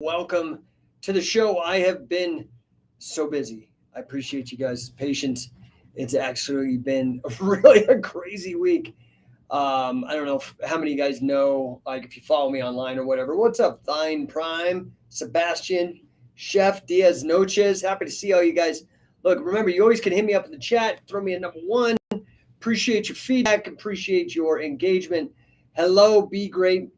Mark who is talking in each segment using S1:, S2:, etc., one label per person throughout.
S1: Welcome to the show. I have been so busy. I appreciate you guys' patience. It's actually been really a crazy week. I don't know how many of you guys know, like if you follow me online or whatever. What's up, Thine Prime, Sebastian, Chef Diaz Noches? Happy to see all you guys. Look, remember, you always can hit me up in the chat. Throw me a number one. Appreciate your feedback. Appreciate your engagement. Hello, Be Great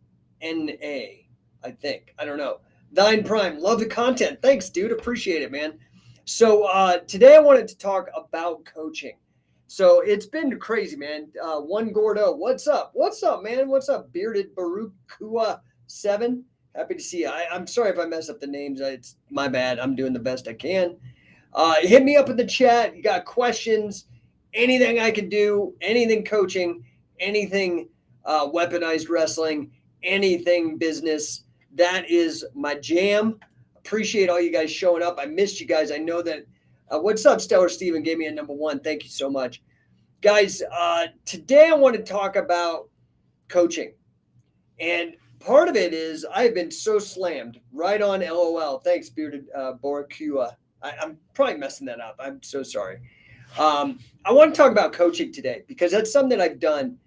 S1: NA, I think. I don't know. Thine Prime, love the content. Thanks, dude. Appreciate it, man. So today I wanted to talk about coaching. So it's been crazy, man. One Gordo, what's up? What's up, man? What's up, Bearded Barukua 7? Happy to see you. I'm sorry if I mess up the names. It's my bad. I'm doing the best I can. Hit me up in the chat. You got questions, anything I can do, anything coaching, anything weaponized wrestling, anything business. That is my jam. Appreciate all you guys showing up. I missed you guys. I know that. What's up, Stellar Steven? Gave me a number one. Thank you so much. Guys, today I want to talk about coaching. And part of it is I've been so slammed. Right on LOL. Thanks, Bearded Borakua. I'm probably messing that up. I'm so sorry. I want to talk about coaching today because that's something that I've done.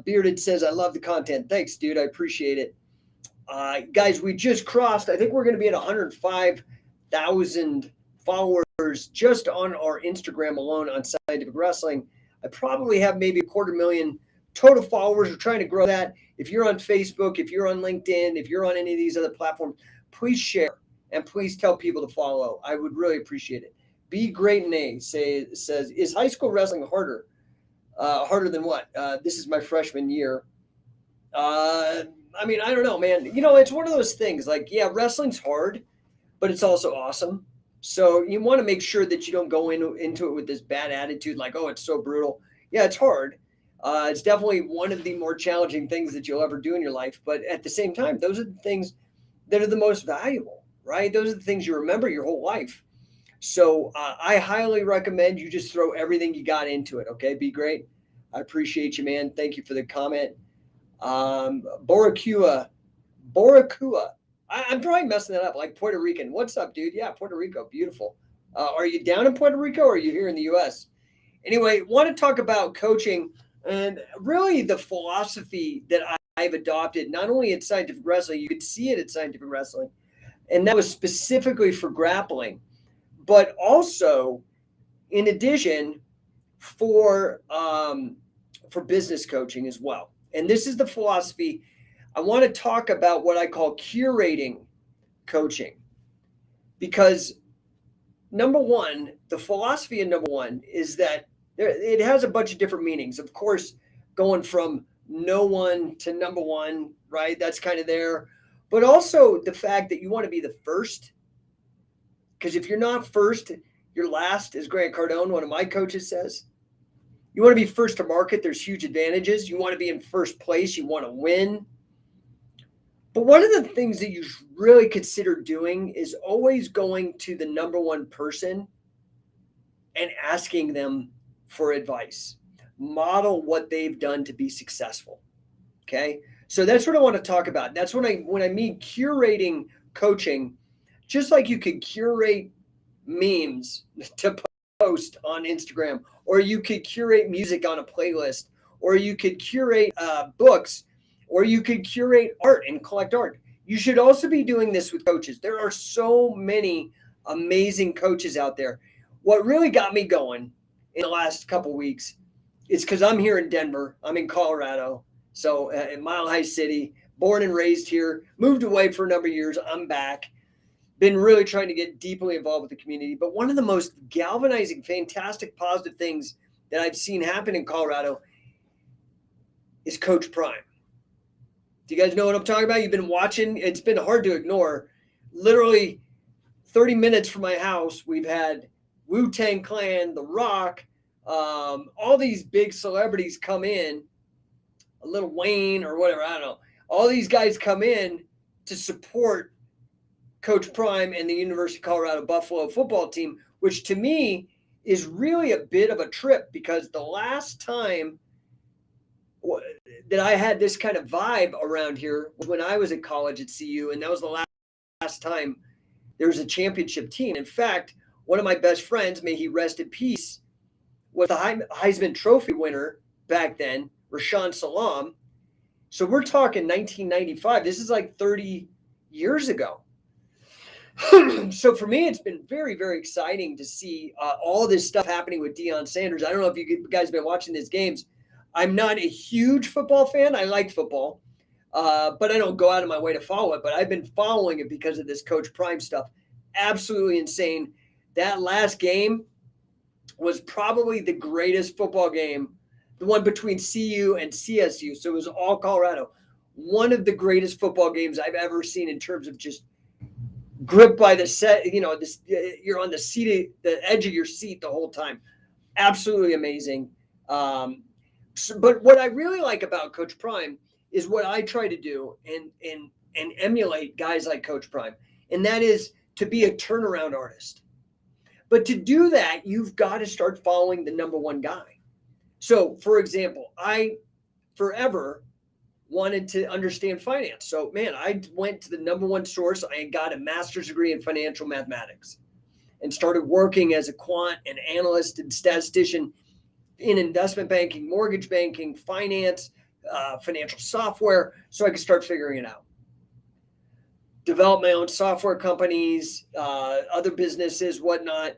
S1: Bearded says, I love the content. Thanks, dude. I appreciate it. Guys, we just crossed, I think we're going to be at 105,000 followers just on our Instagram alone on Scientific Wrestling. I probably have maybe 250,000 total followers. We're trying to grow that. If you're on Facebook, if you're on LinkedIn, if you're on any of these other platforms, please share and please tell people to follow. I would really appreciate it. Be Great Nay says, is high school wrestling harder? Harder than what? This is my freshman year. I mean, I don't know, man. You know, it's one of those things like, yeah, wrestling's hard, but it's also awesome. So you want to make sure that you don't go into it with this bad attitude, like, oh, it's so brutal. Yeah, it's hard. It's definitely one of the more challenging things that you'll ever do in your life. But at the same time, those are the things that are the most valuable, right? Those are the things you remember your whole life. So I highly recommend you just throw everything you got into it. Okay, be great. I appreciate you, man. Thank you for the comment. Borakua. I'm probably messing that up, like Puerto Rican. What's up, dude? Yeah, Puerto Rico, beautiful. Are you down in Puerto Rico or are you here in the U.S.? Anyway, want to talk about coaching and really the philosophy that I've adopted, not only at Scientific Wrestling, you could see it at Scientific Wrestling, and that was specifically for grappling, but also, in addition, for business coaching as well. And this is the philosophy. I want to talk about what I call curating coaching. Because number one, the philosophy of number one is that it has a bunch of different meanings. Of course, going from no one to number one, right? That's kind of there. But also the fact that you want to be the first. Because if you're not first, you're last, as Grant Cardone, one of my coaches, says. You want to be first to market. There's huge advantages. You want to be in first place. You want to win. But one of the things that you really consider doing is always going to the number one person and asking them for advice. Model what they've done to be successful. Okay? So that's what I want to talk about. That's when I mean curating coaching, just like you could curate memes to post on Instagram, or you could curate music on a playlist, or you could curate books, or you could curate art and collect art. You should also be doing this with coaches. There are so many amazing coaches out there. What really got me going in the last couple weeks is because I'm here in Denver. I'm in Colorado, so in Mile High City, born and raised here, moved away for a number of years. I'm back. Been really trying to get deeply involved with the community. But one of the most galvanizing, fantastic, positive things that I've seen happen in Colorado is Coach Prime. Do you guys know what I'm talking about? You've been watching. It's been hard to ignore. Literally 30 minutes from my house, we've had Wu-Tang Clan, The Rock, all these big celebrities come in, a Lil Wayne or whatever, I don't know. All these guys come in to support Coach Prime and the University of Colorado Buffalo football team, which to me is really a bit of a trip because the last time that I had this kind of vibe around here was when I was at college at CU, and that was the last time there was a championship team. In fact, one of my best friends, may he rest in peace, was the Heisman Trophy winner back then, Rashaan Salam. So we're talking 1995. This is like 30 years ago. So for me, it's been very, very exciting to see all this stuff happening with Deion Sanders. I don't know if you guys have been watching these games. I'm not a huge football fan. I like football, but I don't go out of my way to follow it. But I've been following it because of this Coach Prime stuff. Absolutely insane. That last game was probably the greatest football game, the one between CU and CSU. So it was all Colorado. One of the greatest football games I've ever seen in terms of just gripped by the set, you're on the edge of your seat the whole time. Absolutely amazing. But what I really like about Coach Prime is what I try to do and emulate guys like Coach Prime. And that is to be a turnaround artist. But to do that, you've got to start following the number one guy. So, for example, I forever wanted to understand finance. So, man, I went to the number one source. I got a master's degree in financial mathematics and started working as a quant and analyst and statistician in investment banking, mortgage banking, finance, financial software, so I could start figuring it out. Develop my own software companies, other businesses, whatnot.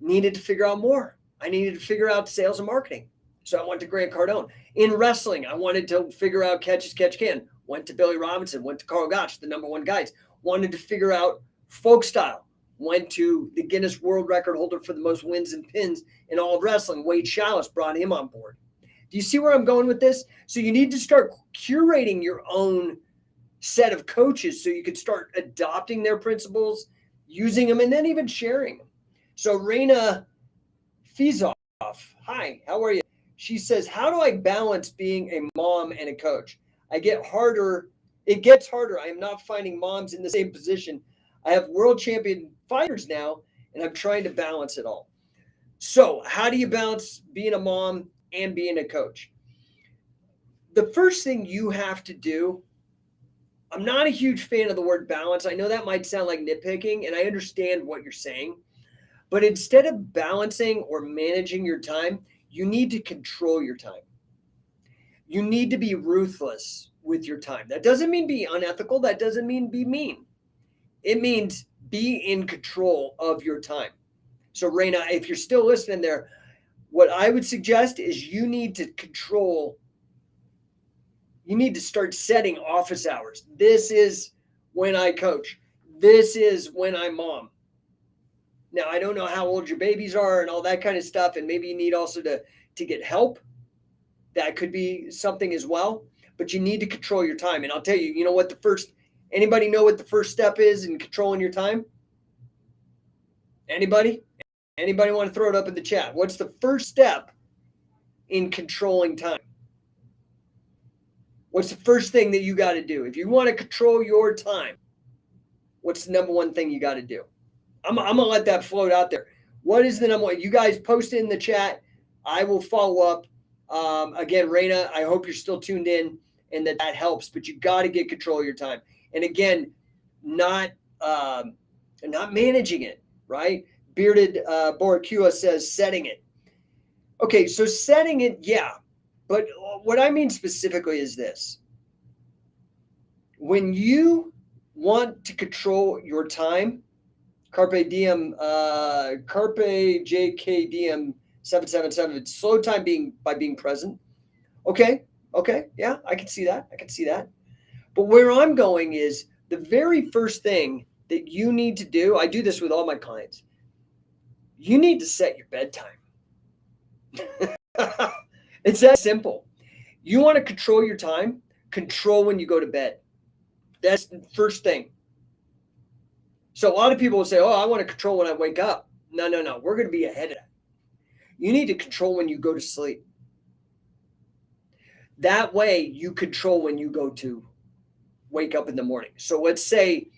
S1: Needed to figure out more. I needed to figure out sales and marketing. So I went to Grant Cardone. In wrestling, I wanted to figure out catch as catch can. Went to Billy Robinson, went to Carl Gotch, the number one guys. Wanted to figure out folk style. Went to the Guinness World Record holder for the most wins and pins in all of wrestling. Wade Chalice, brought him on board. Do you see where I'm going with this? So you need to start curating your own set of coaches so you can start adopting their principles, using them, and then even sharing them. So Raina Fizoff, hi, how are you? She says, how do I balance being a mom and a coach? It gets harder. I am not finding moms in the same position. I have world champion fighters now, and I'm trying to balance it all. So how do you balance being a mom and being a coach? The first thing you have to do, I'm not a huge fan of the word balance. I know that might sound like nitpicking, and I understand what you're saying. But instead of balancing or managing your time, you need to control your time. You need to be ruthless with your time. That doesn't mean be unethical. That doesn't mean be mean. It means be in control of your time. So, Raina, if you're still listening there, what I would suggest is you need to start setting office hours. This is when I coach. This is when I'm mom. Now, I don't know how old your babies are and all that kind of stuff, and maybe you need also to get help. That could be something as well, but you need to control your time. And I'll tell you, anybody know what the first step is in controlling your time? Anybody? Anybody want to throw it up in the chat? What's the first step in controlling time? What's the first thing that you got to do? If you want to control your time, what's the number one thing you got to do? I'm going to let that float out there. What is the number one? You guys post it in the chat. I will follow up. Again, Raina, I hope you're still tuned in and that helps, but you got to get control of your time. And again, not managing it, right? Bearded Boracua says setting it. Okay, so setting it, yeah. But what I mean specifically is this. When you want to control your time, Carpe Diem, Carpe JKDM 777. Slow time by being present. Okay, yeah, I can see that. But where I'm going is the very first thing that you need to do. I do this with all my clients. You need to set your bedtime. It's that simple. You want to control your time. Control when you go to bed. That's the first thing. So a lot of people will say, oh, I want to control when I wake up. No. We're going to be ahead of that. You need to control when you go to sleep. That way you control when you go to wake up in the morning. So let's say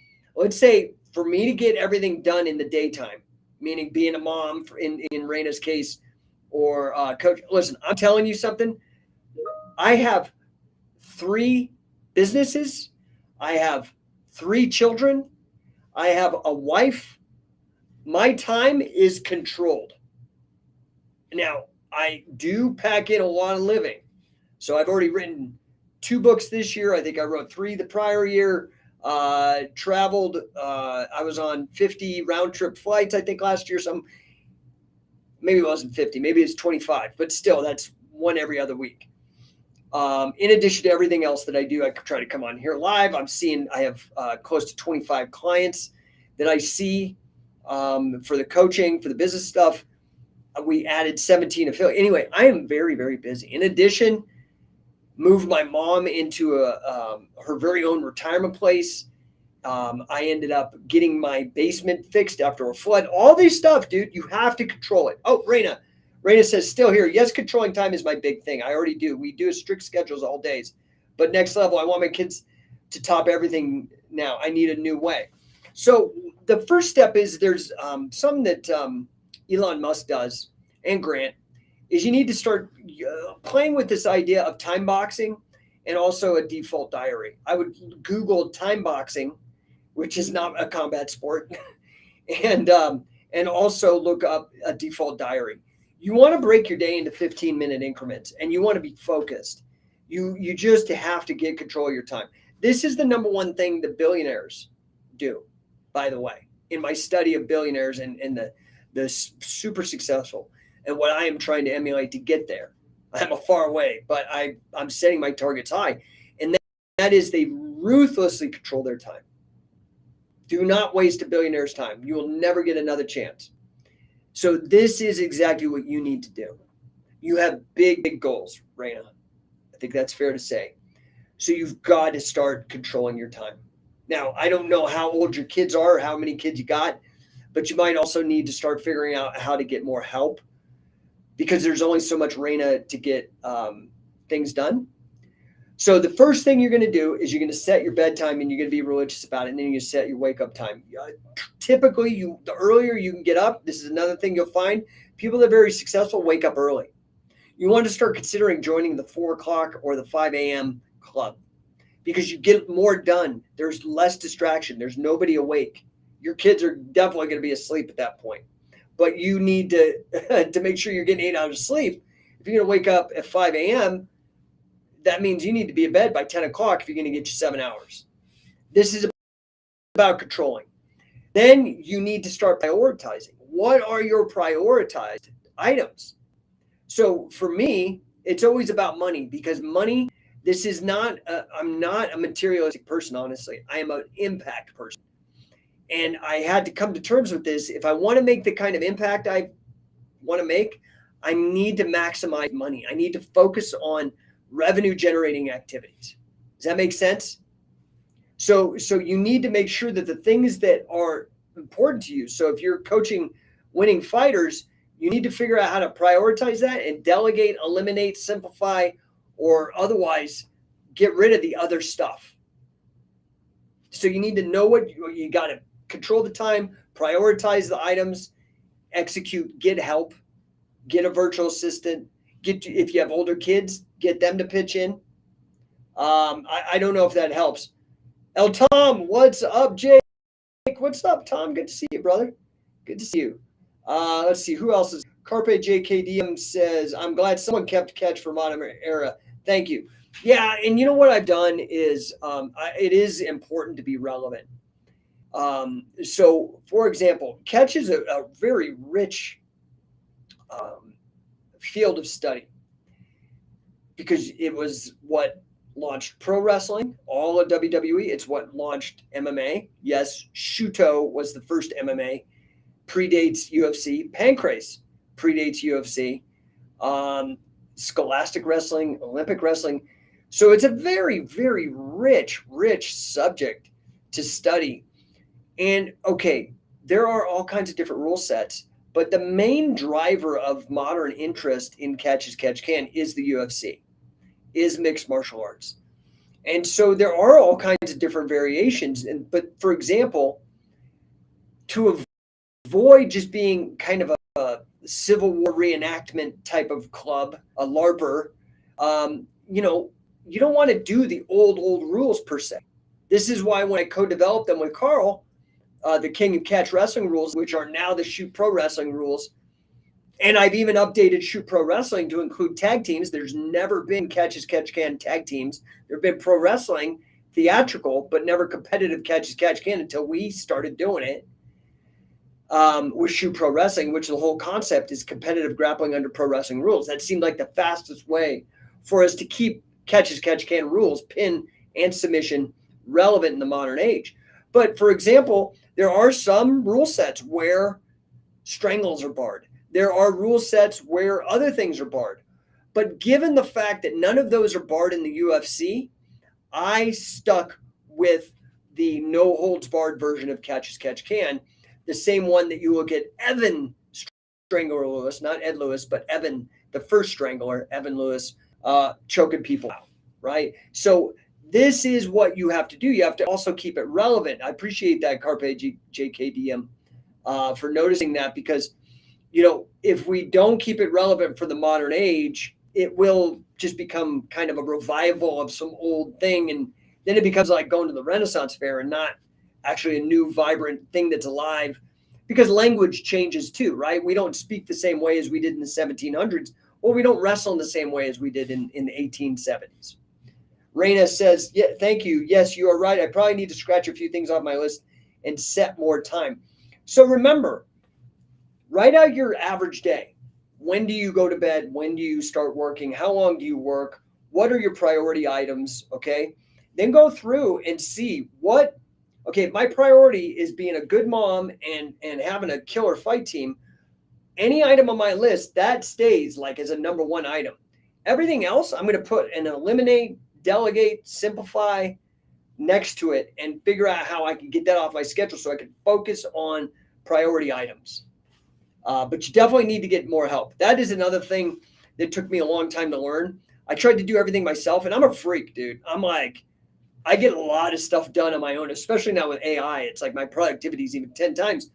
S1: for me to get everything done in the daytime, meaning being a mom in Raina's case or coach, listen, I'm telling you something. I have 3 businesses. I have 3 children. I have a wife. My time is controlled. Now, I do pack in a lot of living. So I've already written 2 books this year. I think I wrote 3 the prior year. Traveled. I was on 50 round trip flights, I think, last year. Maybe it wasn't 50, maybe it's 25, but still, that's one every other week. In addition to everything else that I do, I try to come on here live. I have close to 25 clients that I see for the coaching, for the business stuff. We added 17 affiliates. Anyway, I am very, very busy. In addition, moved my mom into her very own retirement place. I ended up getting my basement fixed after a flood. All this stuff, dude, you have to control it. Oh, Raina says, still here. Yes, controlling time is my big thing. I already do. We do strict schedules all days. But next level, I want my kids to top everything now. I need a new way. So the first step is there's something that Elon Musk does, and Grant, is you need to start playing with this idea of time boxing and also a default diary. I would Google time boxing, which is not a combat sport, and also look up a default diary. You want to break your day into 15-minute increments, and you want to be focused. You just have to get control of your time. This is the number one thing that billionaires do, by the way, in my study of billionaires and the super successful, and what I am trying to emulate to get there. I'm a far away, but I'm setting my targets high, and that is they ruthlessly control their time. Do not waste a billionaire's time. You will never get another chance. So this is exactly what you need to do. You have big, big goals, Raina. I think that's fair to say. So you've got to start controlling your time. Now, I don't know how old your kids are, or how many kids you got, but you might also need to start figuring out how to get more help, because there's only so much, Raina, to get things done. So the first thing you're going to do is you're going to set your bedtime, and you're going to be religious about it, and then you set your wake up time. Typically, the earlier you can get up, this is another thing you'll find, people that are very successful wake up early. You want to start considering joining the 4 o'clock or the 5 a.m. club, because you get more done. There's less distraction. There's nobody awake. Your kids are definitely going to be asleep at that point. But you need to make sure you're getting 8 hours of sleep. If you're going to wake up at 5 a.m., that means you need to be in bed by 10 o'clock if you're going to get you 7 hours. This is about controlling. Then you need to start prioritizing. What are your prioritized items? So for me, it's always about money, because money, this is not, I'm not a materialistic person, honestly. I am an impact person. And I had to come to terms with this. If I want to make the kind of impact I want to make, I need to maximize money. I need to focus on revenue generating activities. Does that make sense? So you need to make sure that the things that are important to you. So if you're coaching winning fighters, you need to figure out how to prioritize that and delegate, eliminate, simplify, or otherwise get rid of the other stuff. So you need to know what you got to control the time, prioritize the items, execute, get help, get a virtual assistant, if you have older kids, get them to pitch in. I don't know if that helps. El Tom, what's up, Jake? What's up, Tom? Good to see you, brother. Good to see you. Let's see, who else is? Carpe JKDM says, I'm glad someone kept catch for modern era. Thank you. Yeah, and you know what I've done is it is important to be relevant. So, for example, catch is a very rich field of study, because it was what launched pro wrestling, all of WWE. It's what launched MMA. Yes, Shuto was the first MMA, predates UFC. Pancrase predates UFC. Scholastic wrestling, Olympic wrestling. So it's a very, very rich subject to study. And okay, there are all kinds of different rule sets, but the main driver of modern interest in catch as catch can is the UFC, is mixed martial arts. And so there are all kinds of different variations. But for example, to avoid just being kind of a Civil War reenactment type of club, a LARPer, you don't want to do the old rules per se. This is why when I co-developed them with Carl, the King of Catch Wrestling rules, which are now the Shoot Pro Wrestling rules. And I've even updated Shoot Pro Wrestling to include tag teams. There's never been Catch as Catch Can tag teams. There have been pro wrestling, theatrical, but never competitive Catch as Catch Can until we started doing it with Shoot Pro Wrestling, which the whole concept is competitive grappling under pro wrestling rules. That seemed like the fastest way for us to keep Catch as Catch Can rules, pin and submission, relevant in the modern age. But for example, there are some rule sets where strangles are barred. There are rule sets where other things are barred. But given the fact that none of those are barred in the UFC, I stuck with the no holds barred version of Catch as Catch Can, the same one that you look at Evan Strangler Lewis, not Ed Lewis, but Evan, the first Strangler, Evan Lewis, choking people out, right? So this is what you have to do. You have to also keep it relevant. I appreciate that, Carpe JKDM, for noticing that, because if we don't keep it relevant for the modern age, it will just become kind of a revival of some old thing. And then it becomes like going to the Renaissance Fair and not actually a new, vibrant thing that's alive, because language changes too, right? We don't speak the same way as we did in the 1700s, or we don't wrestle in the same way as we did in the 1870s. Raina says, yeah, thank you. Yes, you are right. I probably need to scratch a few things off my list and set more time. So remember, write out your average day. When do you go to bed? When do you start working? How long do you work? What are your priority items? Okay. Then go through and see my priority is being a good mom and having a killer fight team. Any item on my list, that stays like as a number one item. Everything else, I'm going to put an eliminate, delegate, simplify next to it and figure out how I can get that off my schedule so I can focus on priority items. But you definitely need to get more help. That is another thing that took me a long time to learn. I tried to do everything myself, and I'm a freak, dude. I'm like, I get a lot of stuff done on my own, especially now with AI. It's like my productivity is even 10 times.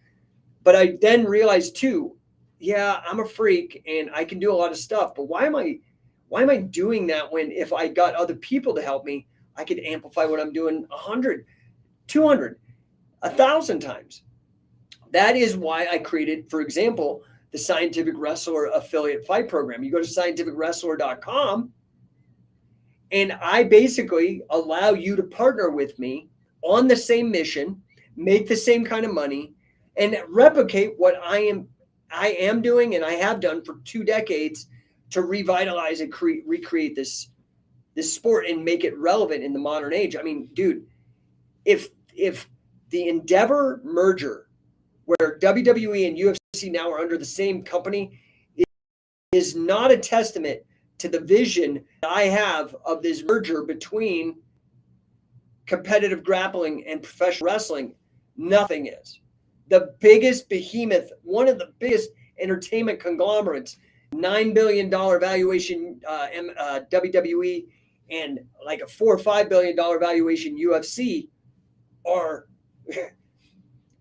S1: But I then realized too, yeah, I'm a freak and I can do a lot of stuff, but why am I doing that when if I got other people to help me, I could amplify what I'm doing 100, 200, 1,000 times. That is why I created, for example, the Scientific Wrestler Affiliate Fight Program. You go to scientificwrestler.com and I basically allow you to partner with me on the same mission, make the same kind of money, and replicate what I am doing and I have done for 2 decades to revitalize and recreate this sport and make it relevant in the modern age. I mean, dude, if the Endeavor merger, where WWE and UFC now are under the same company, is not a testament to the vision that I have of this merger between competitive grappling and professional wrestling, nothing is. The biggest behemoth, one of the biggest entertainment conglomerates, $9 billion valuation WWE and like a $4 or $5 billion valuation UFC are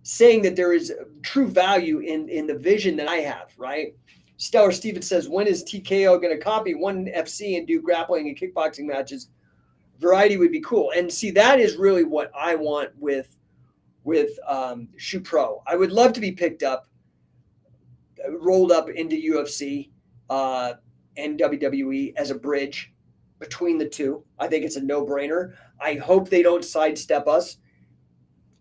S1: saying that there is true value in the vision that I have, right? Stellar Steven says, when is TKO going to copy ONE FC and do grappling and kickboxing matches? Variety would be cool. And see, that is really what I want with Shoot Pro. I would love to be picked up, rolled up into UFC and WWE as a bridge between the two. I think it's a no-brainer. I hope they don't sidestep us.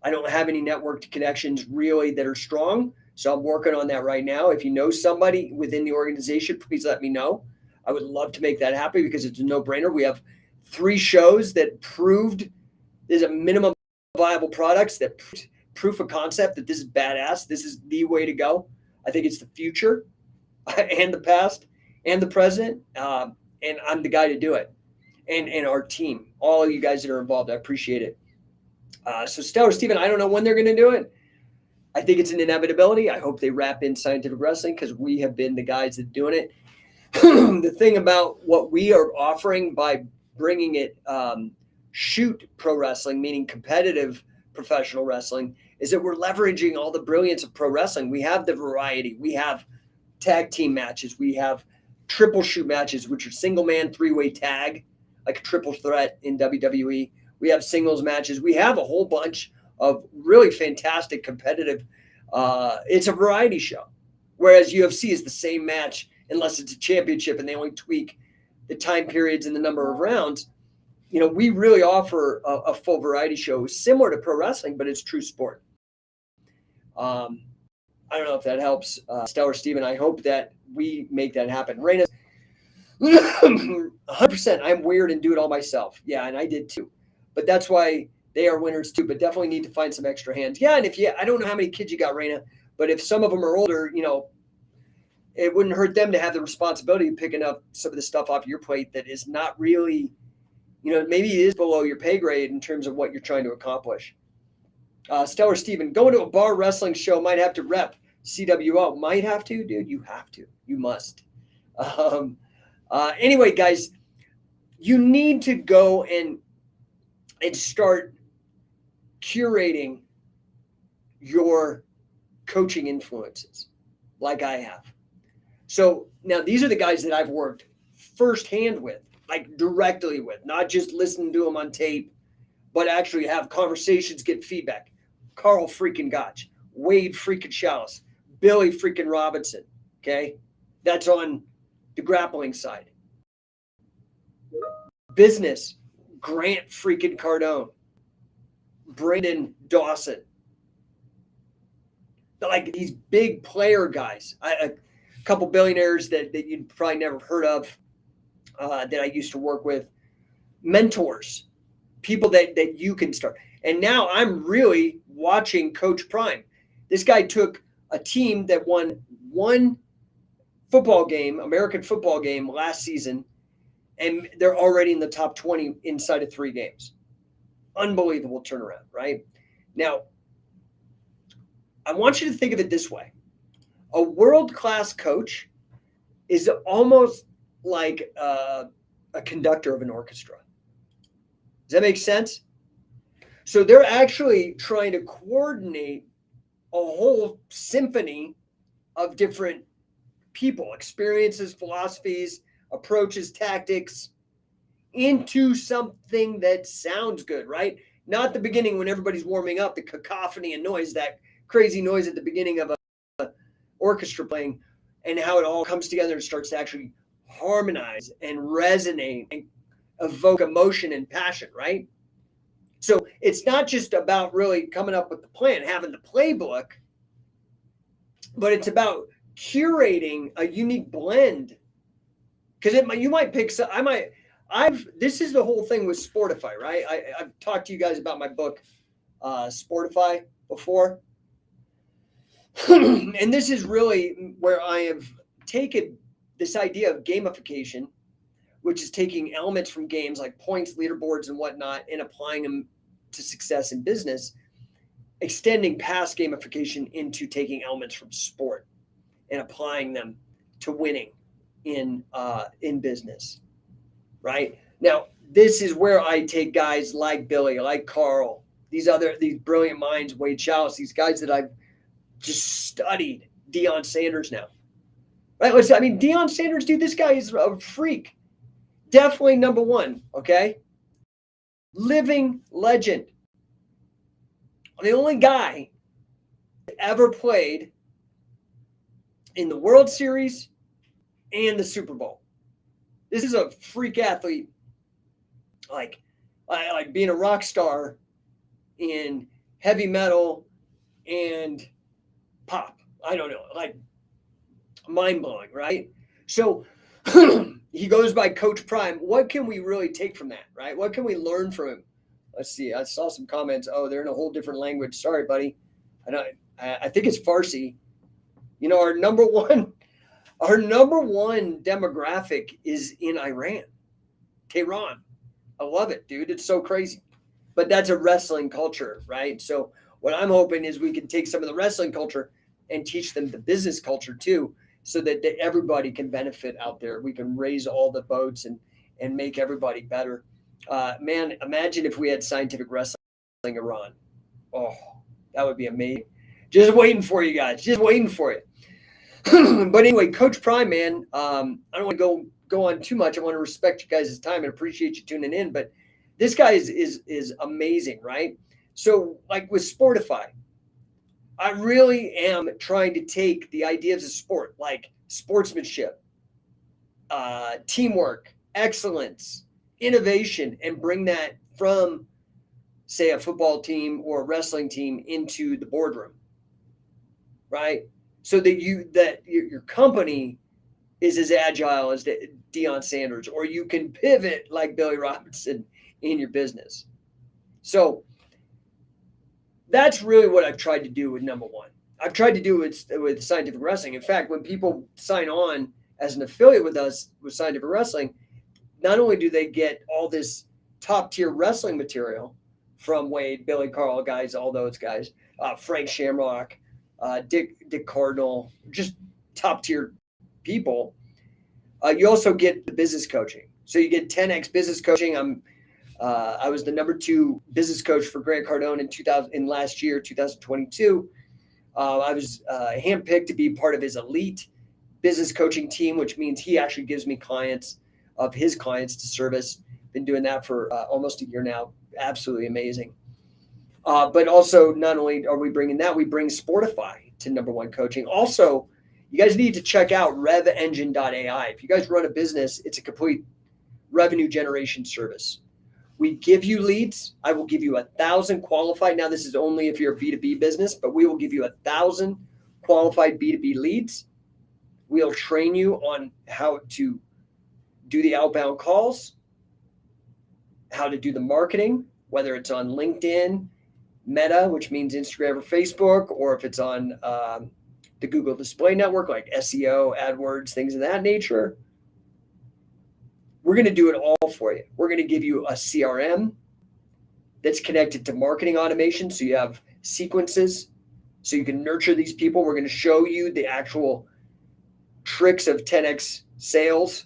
S1: I don't have any network connections really that are strong, so I'm working on that right now. If you know somebody within the organization, please let me know. I would love to make that happen because it's a no-brainer. We have 3 shows that proved there's a minimum viable products that proof of concept that this is badass. This is the way to go. I think it's the future and the past and the present, and I'm the guy to do it. And our team, all of you guys that are involved, I appreciate it. So Stellar Steven, I don't know when they're going to do it. I think it's an inevitability. I hope they wrap in scientific wrestling because we have been the guys that are doing it. The thing about what we are offering by bringing it shoot pro wrestling, meaning competitive professional wrestling, is that we're leveraging all the brilliance of pro wrestling. We have the variety. We have tag team matches. We have triple shoot matches, which are single man 3-way tag, like a triple threat in WWE. We have singles matches. We have a whole bunch of really fantastic competitive. It's a variety show, whereas UFC is the same match unless it's a championship and they only tweak the time periods and the number of rounds. We really offer a full variety show similar to pro wrestling, but it's true sport. I don't know if that helps, Stellar Steven. I hope that we make that happen. Raina, 100%. I'm weird and do it all myself. Yeah, and I did too. But that's why they are winners too. But definitely need to find some extra hands. Yeah, and I don't know how many kids you got, Raina, but if some of them are older, it wouldn't hurt them to have the responsibility of picking up some of the stuff off your plate that is not really, maybe it is below your pay grade in terms of what you're trying to accomplish. Stellar Steven, going to a bar wrestling show might have to rep CWO. Might have to, dude. You have to. You must. Anyway, guys, you need to go and start curating your coaching influences like I have. So now these are the guys that I've worked firsthand with, like directly with, not just listen to them on tape, but actually have conversations, get feedback. Carl freaking Gotch, Wade freaking Chalice, Billy freaking Robinson. Okay. That's on the grappling side. Business, Grant freaking Cardone, Brandon Dawson. Like these big player guys, a couple billionaires that you'd probably never heard of, that I used to work with, mentors, people that you can start. And now I'm really watching Coach Prime. This guy took a team that won one football game, American football game last season, and they're already in the top 20 inside of 3 games. Unbelievable turnaround, right? Now, I want you to think of it this way. A world-class coach is almost like a conductor of an orchestra. Does that make sense? So they're actually trying to coordinate a whole symphony of different people, experiences, philosophies, approaches, tactics into something that sounds good, right? Not the beginning when everybody's warming up, the cacophony and noise, that crazy noise at the beginning of a orchestra playing, and how it all comes together and starts to actually harmonize and resonate and evoke emotion and passion, right? So it's not just about really coming up with the plan, having the playbook, but it's about curating a unique blend. Because you might pick some, this is the whole thing with Sportify, right? I've talked to you guys about my book, Sportify, before. And this is really where I have taken this idea of gamification, which is taking elements from games like points, leaderboards, and whatnot, and applying them to success in business, extending past gamification into taking elements from sport and applying them to winning in business, right? Now, this is where I take guys like Billy, like Carl, these brilliant minds, Wade Chalice, these guys that I've just studied, Deion Sanders now, right? Deion Sanders, dude, this guy is a freak. Definitely number 1, okay? Living legend. The only guy that ever played in the World Series and the Super Bowl. This is a freak athlete, like being a rock star in heavy metal and pop. I don't know, like mind-blowing, right? So he goes by Coach Prime. What can we really take from that, right? What can we learn from him? Let's see. I saw some comments. Oh, they're in a whole different language. Sorry, buddy. I think it's Farsi. Our number one demographic is in Iran, Tehran. I love it, dude. It's so crazy. But that's a wrestling culture, right? So what I'm hoping is we can take some of the wrestling culture and teach them the business culture too, so that everybody can benefit out there. We can raise all the boats and make everybody better. Man, imagine if we had scientific wrestling in Iran. Oh, that would be amazing. Just waiting for you guys. Just waiting for you. But anyway, Coach Prime, man, I don't want to go on too much. I want to respect you guys' time and appreciate you tuning in. But this guy is amazing, right? So like with Sportify, I really am trying to take the ideas of sport, like sportsmanship, teamwork, excellence, innovation, and bring that from, say, a football team or a wrestling team into the boardroom, right? So that your company is as agile as Deion Sanders, or you can pivot like Billy Robinson in your business. So that's really what I've tried to do with Number One. I've tried to do it with Scientific Wrestling. In fact, when people sign on as an affiliate with us with Scientific Wrestling, not only do they get all this top tier wrestling material from Wade, Billy Carl guys, all those guys, Frank Shamrock, Dick Cardinal, just top tier people. You also get the business coaching. So you get 10x business coaching. I was the number 2 business coach for Grant Cardone in last year, 2022. I was handpicked to be part of his elite business coaching team, which means he actually gives me clients of his clients to service. Been doing that for almost a year now. Absolutely amazing. But also, not only are we bringing that, we bring Sportify to Number One Coaching. Also, you guys need to check out RevEngine.ai. If you guys run a business, it's a complete revenue generation service. We give you leads. I will give you 1,000 qualified. Now, this is only if you're a B2B business, but we will give you 1,000 qualified B2B leads. We'll train you on how to do the outbound calls, how to do the marketing, whether it's on LinkedIn, Meta, which means Instagram or Facebook, or if it's on the Google Display Network, like SEO, AdWords, things of that nature. We're going to do it all for you. We're going to give you a CRM that's connected to marketing automation. So you have sequences so you can nurture these people. We're going to show you the actual tricks of 10x sales,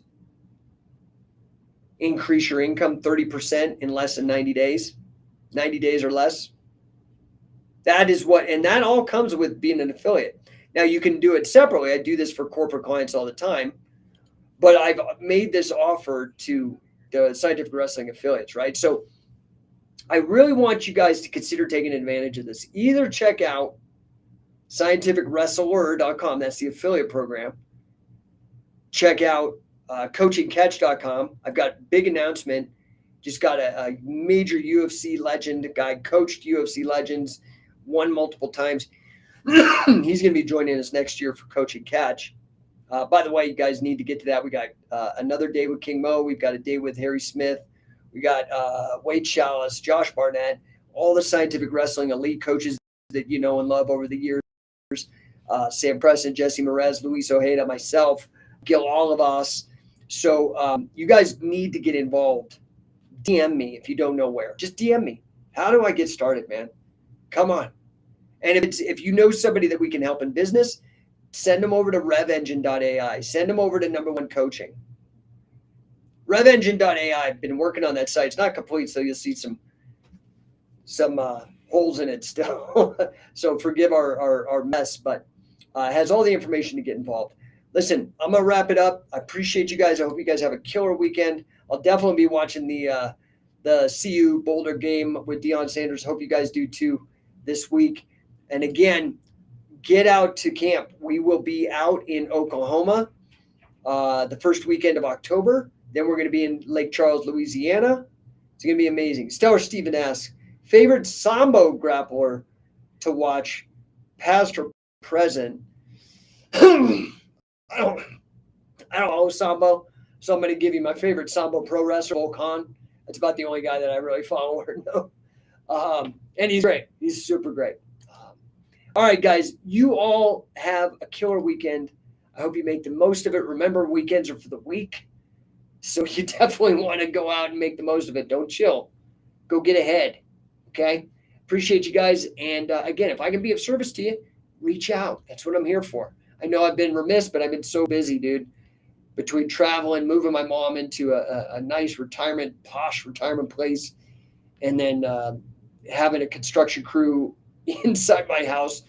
S1: increase your income 30% in less than 90 days or less. That is what, and that all comes with being an affiliate. Now you can do it separately. I do this for corporate clients all the time, but I've made this offer to the Scientific Wrestling affiliates, right? So I really want you guys to consider taking advantage of this. Either check out scientificwrestler.com. That's the affiliate program. Check out coachingcatch.com. I've got a big announcement. Just got a major UFC legend, a guy coached UFC legends, won multiple times. He's going to be joining us next year for Coaching Catch. By the way, you guys need to get to that. We got another day with King Mo. We've got a day with Harry Smith. We got Wade Chalice, Josh Barnett, all the Scientific Wrestling elite coaches that you know and love over the years. Sam Preston, Jesse Merez, Luis Ojeda, myself, Gil Olivas. So you guys need to get involved. DM me if you don't know where. Just DM me. How do I get started, man? Come on. And if you know somebody that we can help in business, send them over to RevEngine.ai. Send them over to Number One Coaching. RevEngine.ai. I've been working on that site. It's not complete, so you'll see some holes in it still. So forgive our mess, but it has all the information to get involved. Listen, I'm going to wrap it up. I appreciate you guys. I hope you guys have a killer weekend. I'll definitely be watching the CU Boulder game with Deion Sanders. Hope you guys do too this week. And again, get out to camp. We will be out in Oklahoma the first weekend of October. Then we're going to be in Lake Charles, Louisiana. It's going to be amazing. Stellar Stephen asks, favorite Sambo grappler to watch, past or present? I don't know Sambo, so I'm going to give you my favorite Sambo pro wrestler, Volkan. That's about the only guy that I really follow or know. And he's great. He's super great. All right, guys, you all have a killer weekend. I hope you make the most of it. Remember, weekends are for the week, so you definitely want to go out and make the most of it. Don't chill. Go get ahead, okay? Appreciate you guys. And, again, if I can be of service to you, reach out. That's what I'm here for. I know I've been remiss, but I've been so busy, dude, between traveling, moving my mom into a nice posh retirement place, and then having a construction crew inside my house,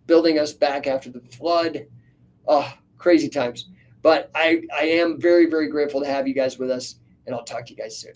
S1: building us back after the flood. Oh, crazy times. But I am very, very grateful to have you guys with us, and I'll talk to you guys soon.